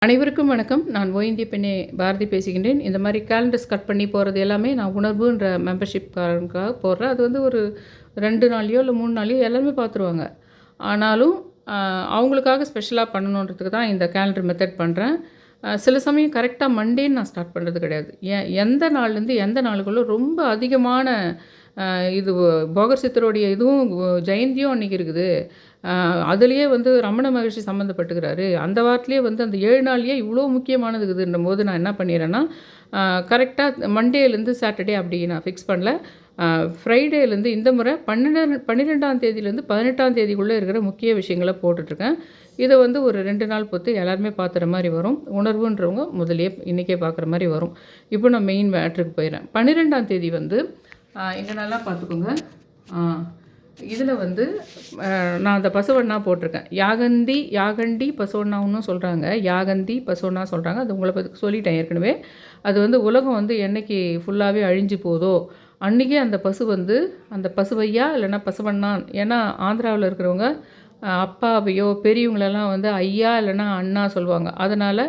அனைவருக்கும் வணக்கம். நான் ஓய்ந்திய பெண்ணே பாரதி பேசுகின்றேன். இந்த மாதிரி கேலண்டர்ஸ் கட் பண்ணி போகிறது எல்லாமே நான் உணர்வுன்ற மெம்பர்ஷிப்காரங்களுக்காக போடுறேன். அது வந்து ஒரு 2 நாள்லையோ இல்லை 3 நாள்லையோ எல்லாருமே பார்த்துருவாங்க. ஆனாலும் அவங்களுக்காக ஸ்பெஷலாக பண்ணணுன்றதுக்கு தான் இந்த கேலண்டர் மெத்தட் பண்ணுறேன். சில சமயம் கரெக்டாக மண்டேன்னு நான் ஸ்டார்ட் பண்ணுறது கிடையாது. எந்த நாள்லேருந்து எந்த நாளுக்குள்ள ரொம்ப அதிகமான இது போகர் சித்தருடைய இதுவும் ஜெயந்தியும் அன்றைக்கி இருக்குது. அதுலேயே வந்து ரமண மகர்ஷி சம்மந்தப்பட்டுக்கிறாரு. அந்த வாரத்திலேயே வந்து அந்த 7 நாள்லேயே இவ்வளோ முக்கியமானது இருக்குதுன்னும் போது நான் என்ன பண்ணிடுறேன்னா, கரெக்டாக மண்டேலேருந்து சாட்டர்டே அப்படி நான் ஃபிக்ஸ் பண்ணல. ஃப்ரைடேலேருந்து இந்த முறை 12ஆம் தேதியிலேருந்து 18ஆம் தேதிக்குள்ளே இருக்கிற முக்கிய விஷயங்களை போட்டுட்ருக்கேன். இதை வந்து ஒரு 2 நாள் பொறுத்து எல்லாருமே பார்த்துற மாதிரி வரும். உணர்வுன்றவங்க முதலையே இன்றைக்கே பார்க்குற மாதிரி வரும். இப்போ நான் மெயின் மேட்ருக்கு போயிடுறேன். 12ஆம் தேதி வந்து இங்கே நல்லா பார்த்துக்கோங்க. இதில் வந்து நான் அந்த பசுவண்ணா போட்டிருக்கேன். யாகண்டி பசுவண்ணான்னு சொல்கிறாங்க. யாகந்தி பசுவண்ணா சொல்கிறாங்க. அது உங்களை பற்றி சொல்லிட்டேன் ஏற்கனவே. அது வந்து உலகம் வந்து என்னைக்கு ஃபுல்லாகவே அழிஞ்சு போதோ அன்றைக்கே அந்த பசு வந்து அந்த பசுவையா இல்லைன்னா பசுவண்ணான். ஏன்னா ஆந்திராவில் இருக்கிறவங்க அப்பாவையோ பெரியவங்களெல்லாம் வந்து ஐயா இல்லைன்னா அண்ணா சொல்லுவாங்க. அதனால்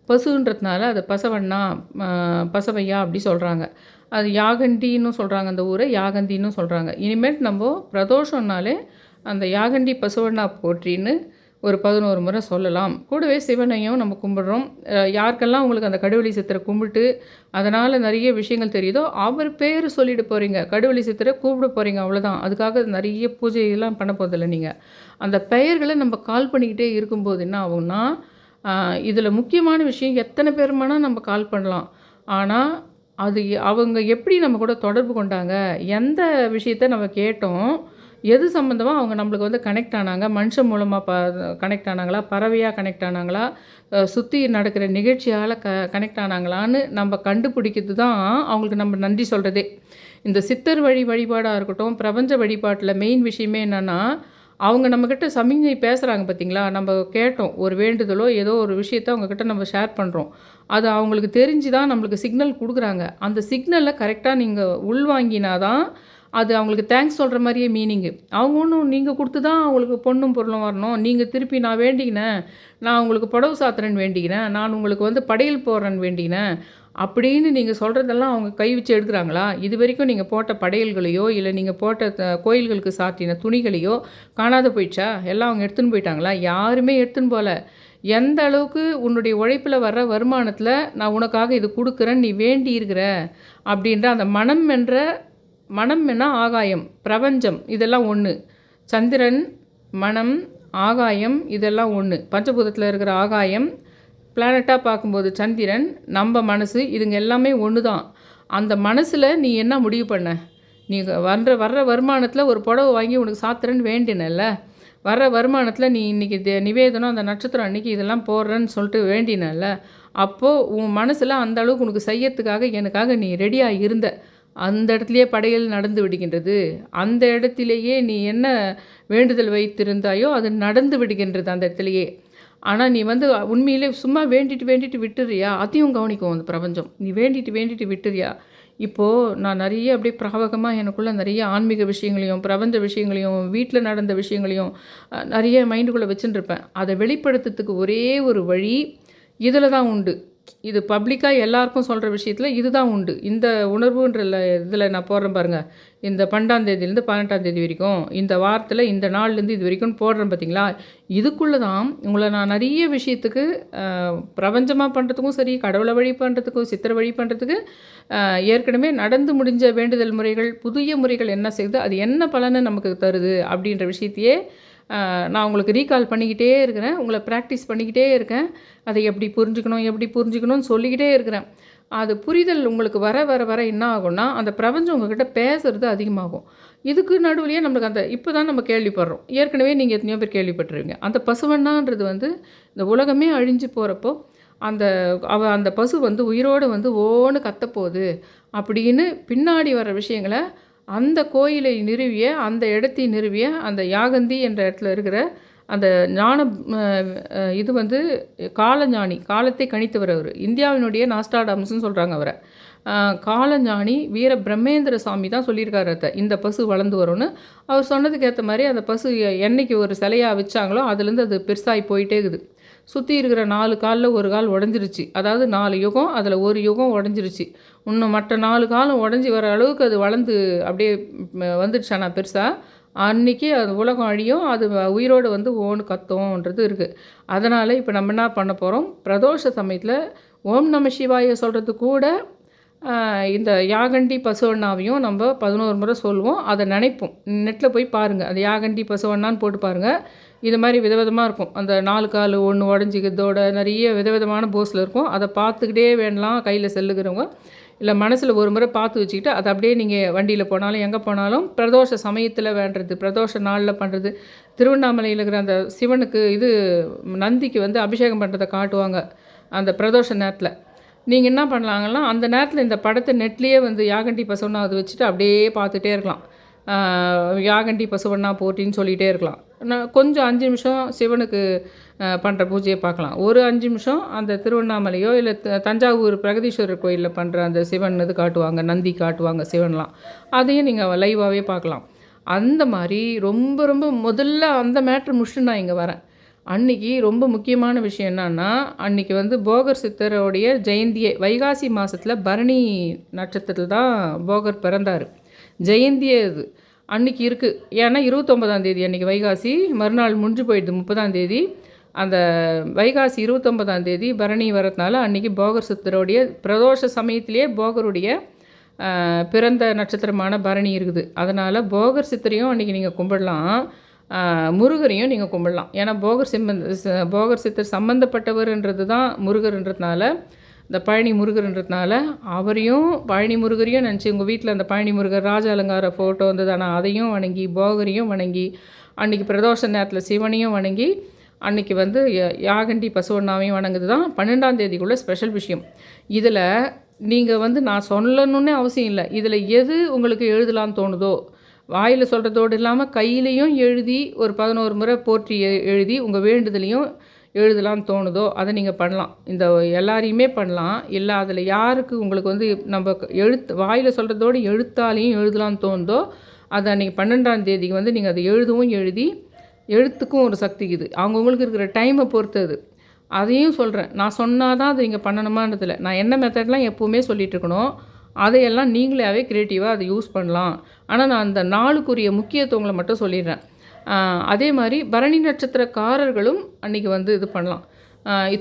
பசுன்றதுனால அது பசவண்ணா பசவையா அப்படி சொல்கிறாங்க. அது யாகண்டின்னு சொல்கிறாங்க. அந்த ஊரை யாகந்தின்னு சொல்கிறாங்க. இனிமேல் நம்ம பிரதோஷம்னாலே அந்த யாகண்டி பசுவண்ணா போற்றின்னு ஒரு 11 முறை சொல்லலாம். கூடவே சிவனையும் நம்ம கும்பிடுறோம். யாருக்கெல்லாம் உங்களுக்கு அந்த கடுவெளி சித்தரை கும்பிட்டு அதனால் நிறைய விஷயங்கள் தெரியுதோ அவர் பேர் சொல்லிட்டு போகிறீங்க. கடுவெளி சித்தரை கூப்பிட போகிறீங்க, அவ்வளோதான். அதுக்காக நிறைய பூஜையெல்லாம் பண்ண போதில்லை. நீங்கள் அந்த பெயர்களை நம்ம கால் பண்ணிக்கிட்டே இருக்கும்போது என்ன ஆகும்னா, இதில் முக்கியமான விஷயம் எத்தனை பேருமானா நம்ம கால் பண்ணலாம். ஆனால் அது அவங்க எப்படி நம்ம கூட தொடர்பு கொண்டாங்க, எந்த விஷயத்த நம்ம கேட்டோம், எது சம்மந்தமாக அவங்க நம்மளுக்கு வந்து கனெக்ட் ஆனாங்க, மனுஷன் மூலமாக கனெக்ட் ஆனாங்களா, பறவையாக கனெக்ட் ஆனாங்களா, சுற்றி நடக்கிற நிகழ்ச்சியால் கனெக்ட் ஆனாங்களான்னு நம்ம கண்டுபிடிக்கிறது தான் அவங்களுக்கு நம்ம நன்றி சொல்கிறதே. இந்த சித்தர் வழிபாடாக இருக்கட்டும், பிரபஞ்ச வழிபாட்டில் மெயின் விஷயமே என்னென்னா, அவங்க நம்மக்கிட்ட சமிஞ்சை பேசுகிறாங்க பார்த்தீங்களா. நம்ம கேட்டோம் ஒரு வேண்டுதலோ ஏதோ ஒரு விஷயத்த அவங்கக்கிட்ட நம்ம ஷேர் பண்ணுறோம். அது அவங்களுக்கு தெரிஞ்சு தான் நம்மளுக்கு சிக்னல் கொடுக்குறாங்க. அந்த சிக்னலை கரெக்டாக நீங்கள் உள்வாங்கினா தான் அது அவங்களுக்கு தேங்க்ஸ் சொல்கிற மாதிரியே மீனிங்கு. அவங்க ஒன்றும் நீங்கள் கொடுத்து தான் அவங்களுக்கு பொண்ணும் பொருளும் வரணும். நீங்கள் திருப்பி நான் வேண்டிக்கினேன், நான் உங்களுக்கு புடவை சாத்துறேன்னு வேண்டிக்கினேன், நான் உங்களுக்கு வந்து படையல் போடுறேன்னு வேண்டிக்கினேன் அப்படின்னு நீங்கள் சொல்கிறதெல்லாம் அவங்க கை வச்சு எடுக்கிறாங்களா? இது வரைக்கும் நீங்கள் போட்ட படையல்களையோ இல்லை நீங்கள் போட்ட கோயில்களுக்கு சாத்தின துணிகளையோ காணாத போயிடுச்சா? எல்லாம் அவங்க எடுத்துன்னு போயிட்டாங்களா? யாருமே எடுத்துன்னு போகல. எந்த அளவுக்கு உன்னுடைய உழைப்பில் வர்ற வருமானத்தில் நான் உனக்காக இது கொடுக்குறேன்னு நீ வேண்டி இருக்கிற அப்படின்ற அந்த மனம் என்ன ஆகாயம், பிரபஞ்சம் இதெல்லாம் ஒன்று. சந்திரன், மனம், ஆகாயம் இதெல்லாம் ஒன்று. பஞ்சபூதத்தில் இருக்கிற ஆகாயம், பிளானட்டாக பார்க்கும்போது சந்திரன், நம்ம மனசு, இதுங்க எல்லாமே ஒன்று தான். அந்த மனசில் நீ என்ன முடிவு பண்ண? நீ வர்ற வருமானத்தில் ஒரு புடவை வாங்கி உனக்கு சாத்துறேன்னு வேண்டினல்ல. வர்ற வருமானத்தில் நீ இன்றைக்கி நிவேதனம் அந்த நட்சத்திரம் அன்றைக்கி இதெல்லாம் போடுறேன்னு சொல்லிட்டு வேண்டினல்ல. அப்போது உன் மனசில் அந்த அளவுக்கு உனக்கு செய்யறதுக்காக எனக்காக நீ ரெடியாக இருந்த. அந்த இடத்துலையே படையல் நடந்து விடுகின்றது. அந்த இடத்திலேயே நீ என்ன வேண்டுதல் வைத்திருந்தாயோ அது நடந்து விடுகின்றது அந்த இடத்துலையே. ஆனால் நீ வந்து உண்மையிலே சும்மா வேண்டிட்டு விட்டுறியா? அதையும் கவனிக்கும் அந்த பிரபஞ்சம். நீ வேண்டிட்டு விட்டுறியா? இப்போது நான் நிறைய அப்படியே பிராபகமாக எனக்குள்ளே நிறைய ஆன்மீக விஷயங்களையும் பிரபஞ்ச விஷயங்களையும் வீட்டில் நடந்த விஷயங்களையும் நிறைய மைண்டுக்குள்ளே வச்சுட்டு இருப்பேன். அதை வெளிப்படுத்துறதுக்கு ஒரே ஒரு வழி இதில் தான் உண்டு. இது பப்ளிக்காக எல்லாருக்கும் சொல்கிற விஷயத்தில் இதுதான் உண்டு. இந்த உணர்வுன்ற இதில் நான் போடுறேன் பாருங்கள். இந்த 12ஆம் தேதியிலேருந்து 18ஆம் தேதி வரைக்கும் இந்த வாரத்தில் இந்த நாள்லேருந்து இது வரைக்கும் போடுறேன் பார்த்தீங்களா. இதுக்குள்ளே தான் உங்களை நான் நிறைய விஷயத்துக்கு பிரபஞ்சமாக பண்ணுறதுக்கும் சரி, கடவுளை வழி பண்ணுறதுக்கும் சித்திரை வழி பண்ணுறதுக்கு ஏற்கனவே நடந்து முடிஞ்ச வேண்டுதல் முறைகள், புதிய முறைகள் என்ன செய்யுது, அது என்ன பலனை நமக்கு தருது அப்படின்ற விஷயத்தையே நான் உங்களுக்கு ரீகால் பண்ணிக்கிட்டே இருக்கிறேன். உங்களை ப்ராக்டிஸ் பண்ணிக்கிட்டே இருக்கேன். அதை எப்படி புரிஞ்சுக்கணும்னு சொல்லிக்கிட்டே இருக்கிறேன். அது புரிதல் உங்களுக்கு வர என்ன ஆகும்னா, அந்த பிரபஞ்சம் உங்கள்கிட்ட பேசுகிறது அதிகமாகும். இதுக்கு நடுவுலையே நம்மளுக்கு அந்த இப்போ தான் நம்ம கேள்விப்படுறோம். ஏற்கனவே நீங்கள் எத்தனையோ பேர் கேள்விப்பட்டிருவீங்க. அந்த பசுவண்ணான்றது வந்து இந்த உலகமே அழிஞ்சு போகிறப்போ அந்த பசு வந்து உயிரோடு வந்து ஓன்னு கத்தப்போகுது அப்படின்னு பின்னாடி வர விஷயங்களை அந்த கோயிலை நிறுவிய அந்த இடத்தை நிறுவிய அந்த யாகந்தி என்ற இடத்துல இருக்கிற அந்த ஞான இது வந்து காலஞானி, காலத்தை கணித்தவர் அவர். இந்தியாவினுடைய நாஸ்டாடாம்ஸ்னு சொல்கிறாங்க அவரை. காலஞானி வீர பிரம்மேந்திர சாமி தான் சொல்லியிருக்காரு அதை, இந்த பசு வளர்ந்து வரும்னு. அவர் சொன்னதுக்கு ஏற்ற மாதிரி அந்த பசு என்னைக்கு ஒரு சிலையாக வச்சாங்களோ அதுலேருந்து அது பெருசாகி போயிட்டே இருக்குது. சுற்றி இருக்கிற 4 காலில் ஒரு கால் உடஞ்சிருச்சு. அதாவது 4 யுகம், அதில் ஒரு யுகம் உடஞ்சிருச்சு. இன்னும் மற்ற 4 காலும் உடஞ்சி வர அளவுக்கு அது வளர்ந்து அப்படியே வந்துடுச்சானா பெருசாக, அன்றைக்கி அது உலகம் அழியும். அது உயிரோடு வந்து ஓன்னு கத்தும்ன்றது இருக்குது. அதனால் இப்போ நம்ம என்ன பண்ண போகிறோம், பிரதோஷ சமயத்தில் ஓம் நம சிவாய சொல்கிறது கூட இந்த யாகண்டி பசுவண்ணாவையும் நம்ம 11 முறை சொல்லுவோம். அதை நினைப்போம். நெட்டில் போய் பாருங்கள், அது யாகண்டி பசுவண்ணான்னு போட்டு பாருங்கள். இது மாதிரி விதவிதமாக இருக்கும். அந்த 4 கால் ஒன்று உடஞ்சிக்கிறதோட நிறைய விதவிதமான போஸில் இருக்கும். அதை பார்த்துக்கிட்டே வேணலாம் கையில் செல்லுகிறவங்க. இல்லை மனசில் ஒரு முறை பார்த்து வச்சுக்கிட்டு அதை அப்படியே நீங்கள் வண்டியில் போனாலும் எங்கே போனாலும் பிரதோஷ சமயத்தில் வேண்டுறது, பிரதோஷ நாளில் பண்ணுறது. திருவண்ணாமலையில் இருக்கிற அந்த சிவனுக்கு இது நந்திக்கு வந்து அபிஷேகம் பண்ணுறதை காட்டுவாங்க அந்த பிரதோஷ நேரத்தில். நீங்கள் என்ன பண்ணலாங்கன்னா, அந்த நேரத்தில் இந்த படத்தை நெட்லேயே வந்து யாகண்டி பசுவண்ணா அது வச்சுட்டு அப்படியே பார்த்துட்டே இருக்கலாம். யாகண்டி பசுவண்ணா போட்டின்னு சொல்லிகிட்டே இருக்கலாம். நான் கொஞ்சம் 5 நிமிஷம் சிவனுக்கு பண்ணுற பூஜையை பார்க்கலாம். ஒரு 5 நிமிஷம் அந்த திருவண்ணாமலையோ இல்லை தஞ்சாவூர் பிரகதீஸ்வரர் கோயிலில் பண்ணுற அந்த சிவன் இது காட்டுவாங்க, நந்தி காட்டுவாங்க சிவன்லாம். அதையும் நீங்கள் லைவாகவே பார்க்கலாம். அந்த மாதிரி ரொம்ப ரொம்ப முதல்ல அந்த மேட்ரு முடிச்சுட்டு நான் இங்கே வரேன். அன்றைக்கி ரொம்ப முக்கியமான விஷயம் என்னன்னா, அன்றைக்கி வந்து போகர் சித்தரோடைய ஜெயந்தியே வைகாசி மாதத்தில் பரணி நட்சத்திரத்தில் தான் போகர் பிறந்தார். ஜெயந்தியே இது அன்றைக்கி இருக்குது. ஏன்னா 29ஆம் தேதி அன்றைக்கி வைகாசி, மறுநாள் முடிஞ்சு போயிடுது 30ஆம் தேதி. அந்த வைகாசி 29ஆம் தேதி பரணி வரதுனால அன்றைக்கி போகர் சித்தருடைய பிரதோஷ சமயத்திலேயே போகருடைய பிறந்த நட்சத்திரமான பரணி இருக்குது. அதனால் போகர் சித்தரையும் அன்றைக்கி நீங்கள் கும்பிடலாம், முருகரையும் நீங்கள் கும்பிடலாம். ஏன்னா போகர் சித்தர் சம்மந்தப்பட்டவர்ன்றது தான் முருகர்ன்றதுனால, இந்த பழனி முருகர்ன்றதுனால அவரையும் பழனி முருகரையும் நினச்சி உங்கள் வீட்டில் அந்த பழனி முருகர் ராஜ அலங்கார ஃபோட்டோ வந்தது, ஆனால் அதையும் வணங்கி போகரையும் வணங்கி அன்றைக்கி பிரதோஷ நேரத்தில் சிவனையும் வணங்கி அன்றைக்கி வந்து யாகண்டி பசுவண்ணாவையும் வணங்குது தான் 12ஆம் தேதிக்குள்ளே ஸ்பெஷல் விஷயம். இதில் நீங்கள் வந்து நான் சொல்லணுன்னே அவசியம் இல்லை. இதில் எது உங்களுக்கு எழுதலான்னு தோணுதோ, வாயில் சொல்கிறதோடு இல்லாமல் கையிலையும் எழுதி ஒரு 11 முறை போற்றி எழுதி உங்கள் வேண்டுதலையும் எழுதலான்னு தோணுதோ அதை நீங்கள் பண்ணலாம். இந்த எல்லாரையுமே பண்ணலாம். இல்லை அதில் யாருக்கு உங்களுக்கு வந்து நம்ம வாயில் சொல்கிறதோடு எழுத்தாலையும் எழுதலான்னு தோணுதோ அதை அன்றைக்கி 12ஆம் தேதிக்கு வந்து நீங்கள் அதை எழுதவும் எழுதி எழுத்துக்கும் ஒரு சக்தி இது. அவங்கவுங்களுக்கு இருக்கிற டைமை பொறுத்தது. அதையும் சொல்கிறேன். நான் சொன்னால் தான் அது நீங்கள் பண்ணணுமான்றதில்லை. நான் என்ன மெத்தட்லாம் எப்போவுமே சொல்லிகிட்ருக்கணும், அதையெல்லாம் நீங்களாகவே க்ரியேட்டிவாக அதை யூஸ் பண்ணலாம். ஆனால் நான் அந்த நாளுக்குரிய முக்கியத்துவங்களை மட்டும் சொல்லிடுறேன். அதே மாதிரி பரணி நட்சத்திரக்காரர்களும் அன்றைக்கி வந்து இது பண்ணலாம்.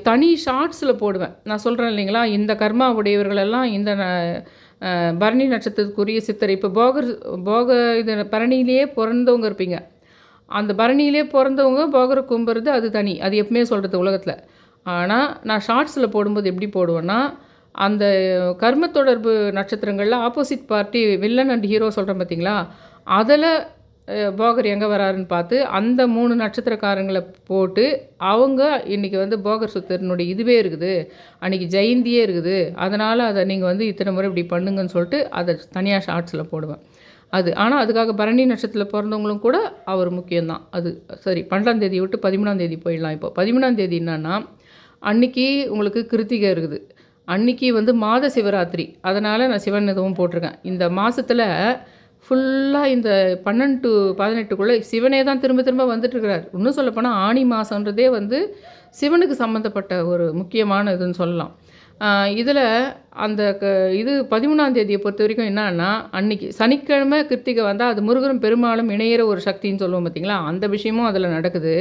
தனி ஷார்ட்ஸில் போடுவேன். நான் சொல்கிறேன் இல்லைங்களா, இந்த கர்மா உடையவர்களெல்லாம் இந்த பரணி நட்சத்திரத்துக்குரிய சித்தர் இப்போ இது பரணியிலேயே பிறந்தவங்க இருப்பீங்க. அந்த பரணியிலே பிறந்தவங்க போகரை கும்புறது அது தனி, அது எப்பவுமே சொல்கிறது உலகத்தில். ஆனால் நான் ஷார்ட்ஸில் போடும்போது எப்படி போடுவேன்னா, அந்த கர்ம தொடர்பு நட்சத்திரங்களில் opposite party villain and hero சொல்கிறேன் பார்த்தீங்களா, அதில் போகர் எங்கே வராருன்னு பார்த்து அந்த 3 நட்சத்திரக்காரங்களை போட்டு அவங்க இன்றைக்கி வந்து போகர் சுத்தரனுடைய இதுவே இருக்குது, அன்றைக்கி ஜெயந்தியே இருக்குது, அதனால் அதை நீங்கள் வந்து இத்தனை முறை இப்படி பண்ணுங்கன்னு சொல்லிட்டு அதை தனியாக ஷார்ட்ஸில் போடுவேன். அது ஆனால் அதுக்காக பரணி நட்சத்திரத்தில் பிறந்தவங்களும் கூட அவர் முக்கியம்தான். அது சரி, 12ஆம் தேதியை விட்டு 13ஆம் தேதி போயிடலாம். இப்போ 13ஆம் தேதி என்னன்னா, அன்றைக்கி உங்களுக்கு கிருத்திகை இருக்குது, அன்றைக்கி வந்து மாத சிவராத்திரி. அதனால் நான் சிவன் எதுவும் போட்டிருக்கேன். இந்த மாதத்தில் ஃபுல்லாக இந்த 12 to 18க்குள்ளே சிவனே தான் திரும்ப திரும்ப வந்துட்டுருக்கிறார். இன்னும் சொல்லப்போனால் ஆனி மாதன்றதே வந்து சிவனுக்கு சம்மந்தப்பட்ட ஒரு முக்கியமான இதுன்னு சொல்லலாம். இதில் அந்த இது 13ஆம் தேதியை பொறுத்த வரைக்கும் என்னன்னா, அன்றைக்கி சனிக்கிழமை கிருத்திகை வந்தால் அது முருகரும் பெருமாளும் இணையிற ஒரு சக்தின்னு சொல்லுவோம் பார்த்திங்களா, அந்த விஷயமும் அதில் நடக்குது.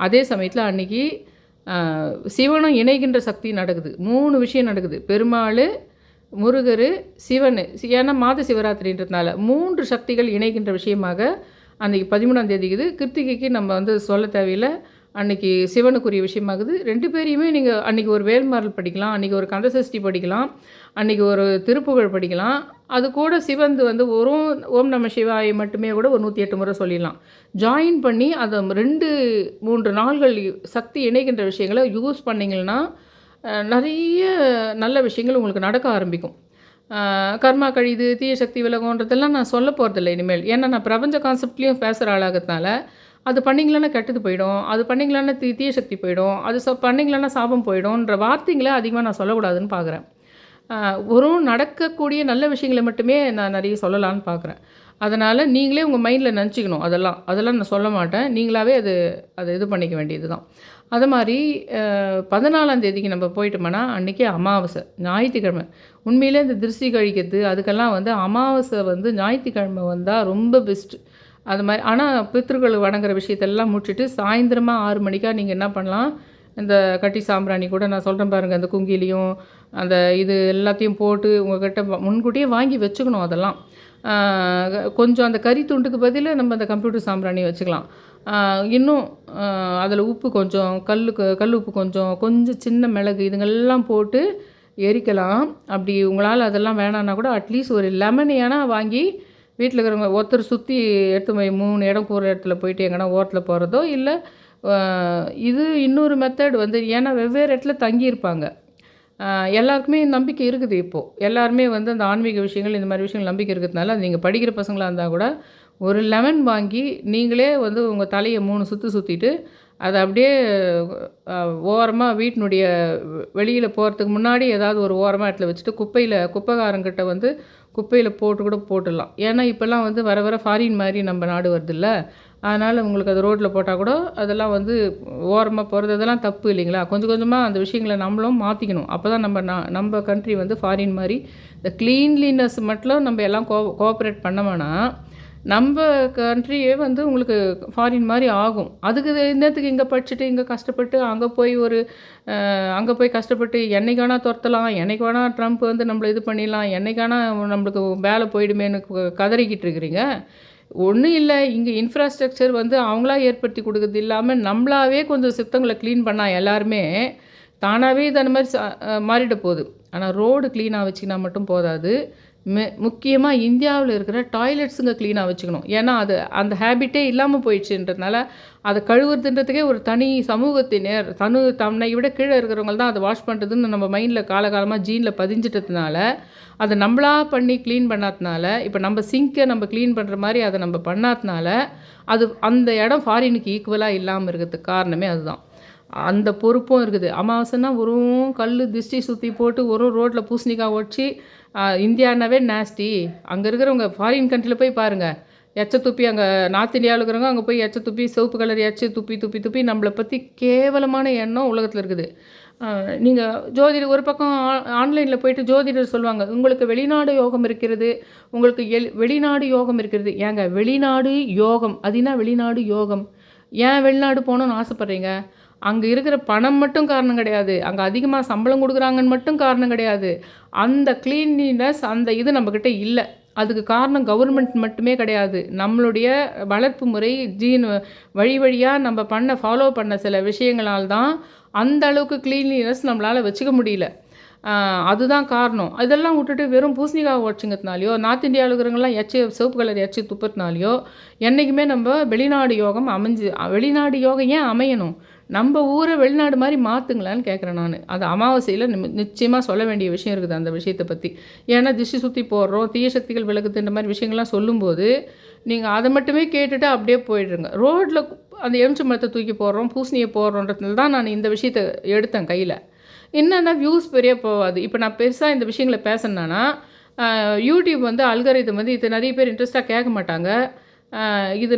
அதே சமயத்தில் அன்றைக்கி சிவனும் இணைகின்ற சக்தி நடக்குது. 3 விஷயம் நடக்குது. பெருமாள், முருகர், சிவன். ஏன்னா மாத சிவராத்திரின்றதுனால 3 சக்திகள் இணைகின்ற விஷயமாக அன்றைக்கி 13ஆம் தேதிக்குது. கிருத்திகைக்கு நம்ம வந்து சொல்ல தேவையில்லை, அன்றைக்கி சிவனுக்குரிய விஷயமாகுது. 2 பேரையுமே நீங்கள் அன்றைக்கி ஒரு வேல்மாறல் படிக்கலாம், அன்றைக்கி ஒரு கந்தசஷ்டி படிக்கலாம், அன்றைக்கி ஒரு திருப்புகழ் படிக்கலாம். அது கூட சிவந்து வந்து ஒரு ஓம் நம சிவாய மட்டுமே கூட ஒரு 108 முறை சொல்லிடலாம். ஜாயின் பண்ணி அதை 2-3 நாள்கள் சக்தி இணைக்கின்ற விஷயங்களை யூஸ் பண்ணிங்கன்னா நிறைய நல்ல விஷயங்கள் உங்களுக்கு நடக்க ஆரம்பிக்கும். கர்மா கழிது, தீய சக்தி விலகுன்றதெல்லாம் நான் சொல்ல போகிறதில்ல இனிமேல். ஏன்னா நான் பிரபஞ்ச கான்செப்ட்லேயும் பேசுகிற ஆளாகிறதுனால அது பண்ணிங்களான்னா கெட்டது போயிடும், அது பண்ணிங்களான்னா தீய சக்தி போயிடும், அது பண்ணிங்களான்னா சாபம் போயிடும்ன்ற வார்த்தைங்களை அதிகமாக நான் சொல்லக்கூடாதுன்னு பார்க்குறேன். ஒரு நடக்கக்கூடிய நல்ல விஷயங்களை மட்டுமே நான் நிறைய சொல்லலான்னு பார்க்குறேன். அதனால் நீங்களே உங்கள் மைண்டில் நினச்சிக்கணும். அதெல்லாம் நான் சொல்ல மாட்டேன். நீங்களாகவே அதை இது பண்ணிக்க வேண்டியது தான். அது மாரி 14ஆம் தேதிக்கு நம்ம போயிட்டோம்னா, அன்னைக்கு அமாவாசை, ஞாயித்துக்கிழமை. உண்மையிலே இந்த திருஷ்டி கழிக்கிறது, அதுக்கெல்லாம் வந்து அமாவாசை வந்து ஞாயித்துக்கிழமை வந்தா ரொம்ப பெஸ்ட்டு. அது மாரி ஆனா பித்ருக்கள் வணங்குற விஷயத்தெல்லாம் முடிச்சுட்டு, சாயந்திரமா 6 மணிக்கா நீங்க என்ன பண்ணலாம், இந்த கட்டி சாம்பிராணி கூட நான் சொல்றேன் பாருங்க, அந்த குங்கிலியும், அந்த இது எல்லாத்தையும் போட்டு உங்ககிட்ட முன்கூட்டியே வாங்கி வச்சுக்கணும் அதெல்லாம். ஆ கொஞ்சம் அந்த கறி துண்டுக்கு பதிலா நம்ம அந்த கம்ப்யூட்டர் சாம்பிராணி வச்சுக்கலாம். இன்னும் அதில உப்பு கொஞ்சம், கல் உப்பு கொஞ்சம், கொஞ்சம் சின்ன மிளகு இதுங்கெல்லாம் போட்டு எரிக்கலாம். அப்படி உங்களால அதெல்லாம் வேணான்னா கூட அட்லீஸ்ட் ஒரு லெமன் ஏன்னா வாங்கி வீட்ல இருக்கிறவங்க ஒருத்தர் சுத்தி எடுத்து போய் 3 இடம் போற இடத்துல போயிட்டு எங்கனா ஓரத்துல போறதோ, இல்ல அ இது இன்னொரு மெத்தட் வந்து ஏன்னா வெவ்வேறு இடத்துல தங்கியிருப்பாங்க. அ எல்லாருக்குமே நம்பிக்கை இருக்குது இப்போ. எல்லாருமே வந்து அந்த ஆன்மீக விஷயங்கள், இந்த மாரி விஷயங்கள் நம்பிக்கை இருக்கிறதுனால, அது நீங்க படிக்கிற பசங்களா இருந்தா கூட, ஒரு லெமன் வாங்கி நீங்களே வந்து உங்க தலைய 3 சுத்து சுத்திட்டு, அத அப்படியே அ ஓரமா வீட்டினுடைய வெளியில போறதுக்கு முன்னாடி ஏதாவது ஒரு ஓரமா இடத்துல வச்சுட்டு, குப்பைக்காரங்கிட்ட வந்து குப்பையில போட்டு கூட போட்டுடலாம். ஏன்னா, இப்போலாம் வந்து வர வர ஃபாரின் மாரி நம்ம நாடு வருதுல்ல. அதனால உங்களுக்கு அது ரோட்ல போட்டா கூட, அதெல்லாம் வந்து ஓரமா போறது அதெல்லாம் தப்பு இல்லைங்களா? கொஞ்சம் கொஞ்சமா அந்த விஷயங்கள நம்மளும் மாத்திக்கணும். அப்பதான் நம்ம கண்ட்ரி வந்து ஃபாரின் மாரி இந்த கிளீன்லினஸ் மட்டும் நம்ம எல்லாம் கோஆப்பரேட் பண்ணோம்னா, நம்ப கண்ட்ரியே வந்து உங்களுக்கு ஃபாரின் மாரி ஆகும். அதுக்கு என்னத்துக்கு இங்க படிச்சுட்டு, இங்க கஷ்டப்பட்டு, அங்க போய் கஷ்டப்பட்டு என்னைக்கு வேணா தொரத்தலாம், என்னைக்கு வேணா ட்ரம்ப் வந்து நம்மள இது பண்ணிடலாம், என்னைக்கு வேணா நம்மளுக்கு வேலை போயிடுமேன்னு கதறிக்கிட்டு இருக்கிறீங்க. ஒண்ணும் இல்ல, இங்க இன்ஃப்ராஸ்ட்ரக்சர் வந்து அவங்களா ஏற்படுத்தி குடுக்குறது இல்லாம, நம்மளாவே கொஞ்சம் சித்தங்கள கிளீன் பண்ணா எல்லாருமே, தானாவே இது அந்த மாரி மாறிட போது. ஆனா ரோடு கிளீனா வச்சுக்கினா மட்டும் போதாது. முக்கியமா இந்தியாவுல இருக்கிற டாய்லெட்ஸுங்க கிளீனா வச்சுக்கணும். ஏன்னா, அது அந்த ஹேபிட்டே இல்லாம போயிடுச்சுன்றதுனால, அத கழுவுறதுன்றதுக்கே ஒரு தனி சமூகத்தினர், தன்னை விட கீழ இருக்கிறவங்க தான் அத வாஷ் பண்ணுறதுன்னு நம்ம மைண்ட்ல காலகாலமா ஜீன்ல பதிஞ்சிட்டதுனால, அத நம்பளா பண்ணி கிளீன் பண்ணாதனால, இப்ப நம்ம சிங்க்க நம்ம கிளீன் பண்ற மாரி அத நம்ம பண்ணாதனால, அது அந்த இடம் ஃபாரினுக்கு ஈக்குவலா இல்லாம இருக்கிறதுக்கு காரணமே அதுதான். அந்த பொறுப்பும் இருக்குது. அமாவாசைன்னா வெறும் கல்லு, திஷ்டி சுத்தி போட்டு ரோட்ல பூசணிக்காய் உடச்சி, இந்தியானாவே நேஸ்டி. அங்க இருக்கிறவங்க ஃபாரின் கண்ட்ரில போய் பாருங்க. எச்ச துப்பி அங்க நார்த் இந்தியாவுல இருக்கிறவங்க அங்க போய் எச்ச துப்பி, சிவப்பு கலர் எச்ச துப்பி, துப்பி, துப்பி நம்மள பத்தி கேவலமான எண்ணம் உலகத்துல இருக்குது. அ நீங்க ஜோதிடர் ஒரு பக்கம் ஆன்லைன்ல போயிட்டு ஜோதிடர் சொல்லுவாங்க, "உங்களுக்கு வெளிநாடு யோகம் இருக்கிறது. உங்களுக்கு வெளிநாடு யோகம் இருக்கிறது." ஏங்க வெளிநாடு யோகம். அது என்ன வெளிநாடு யோகம்? ஏன் வெளிநாடு போணும்னு ஆசைப்படுறீங்க? அங்க இருக்கிற பணம் மட்டும் காரணம் கிடையாது. அங்க அதிகமா சம்பளம் குடுக்குறாங்கன்னு மட்டும் காரணம் கிடையாது. அந்த கிளீன்லினஸ் அந்த இது நம்மகிட்ட இல்ல. அதுக்கு காரணம் கவர்மெண்ட் மட்டுமே கிடையாது. நம்மளுடைய வளர்ப்பு முறை, வழி வழியா நம்ம ஃபாலோ பண்ண சில விஷயங்களால் தான் அந்த அளவுக்கு கிளீன்லினஸ் நம்மளால வச்சுக்க முடியல. அதுதான் காரணம். இதெல்லாம் விட்டுட்டு வெறும் பூசணிக்காய் உடச்சிங்கிறதுனாலயோ, நார்த் இந்தியாவுல இருக்கிறவங்கலாம் சிவப்பு கலர் எச்சு துப்புறதுனாலயோ, என்னைக்குமே நம்ப வெளிநாடு யோகம் வெளிநாடு யோகம் ஏன் அமையணும்? நம்ப ஊர வெளிநாடு மாரி மாத்துங்களேன்னு கேட்குறேன் நானு. அது அமாவாசையில நிச்சயமா சொல்ல வேண்டிய விஷயம் இருக்குது அந்த விஷயத்த பத்தி. ஏன்னா திஷ்டி சுத்தி போடுறோம், தீய சக்திகள் விலகுது இந்த மாரி விஷயங்கள்லாம் சொல்லும்போது, நீங்க அத மட்டுமே கேட்டுட்டு அப்படியே போயிடுங்க. ரோட்ல அந்த எலுமிச்சம்பழத்த தூக்கி போடுறோம், பூசணிய போடுறோன்றதுல தான் நான் இந்த விஷயத்த எடுத்தேன் கையில. என்னன்னா வியூஸ் பெரிய போவாது. இப்ப நான் பெருசா இந்த விஷயங்கள பேசுனேன்னா, யூடியூப் வந்து அல்காரிதம் வந்து இது நெறைய பேர் இன்ட்ரெஸ்ட்டா கேட்க மாட்டாங்க. இது